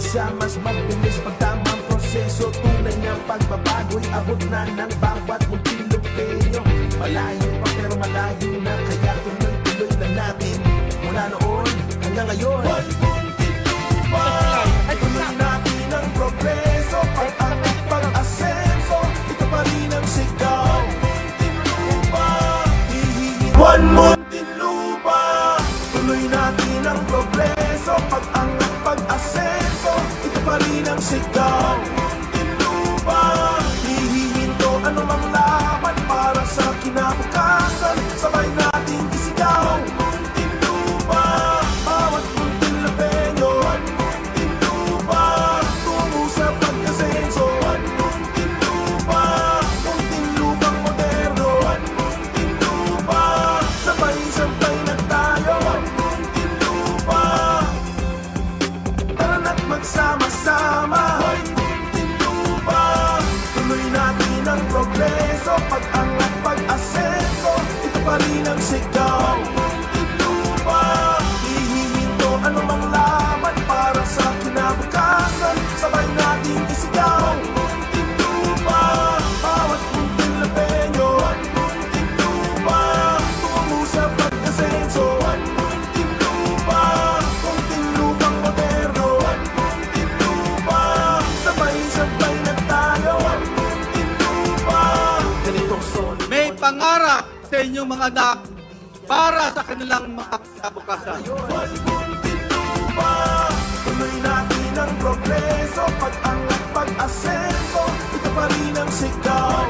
sa mas mabilis pagtamang proseso. Tunay na pagbabago'y abot na ng bawat Pilipino. Malayo pa pero malayo na, kaya tuloy-tuloy na natin. Mula noon hanggang ngayon, Muntinlupa. Tuloy natin ang progreso, pag-angat, pag-asenso, ito pa rin ang sigaw. Muntinlupa, One Muntinlupa. Tuloy natin ang progreso, pag-angat, pag-asenso, ito pa rin ang sigaw. Muntinlupa, hihihinto anumang laban para sa kinabukasan, sabay natin isigaw. Muntinlupa, bawat Muntinlupeño. Muntinlupa, tungo sa pag-asenso. Muntinlupa, Muntinlupang moderno. Muntinlupa, sabay-sabay na tayo. Muntinlupa, tara na't magsama-sama. Muntinlupa, tuloy natin ang progreso, pag-angat, pag-asenso, ito pa rin ang sigaw. Muntinlupa, hihihinto anumang laban para sa kinabukasan, sabay natin isigaw. Muntinlupa, bawat Muntinlupeño. Muntinlupa, tungo sa pag-asenso. Muntinlupa, Muntinlupang moderno. Muntinlupa, sabay-sabay na tayo. Muntinlupa, ganitong solid. May pangarap sa inyong mga anak para sa kanilang mga kinabukasan. Muntinlupa, tuloy natin ang progreso, pag-angat, pag-asenso, ito pa rin ang sigaw.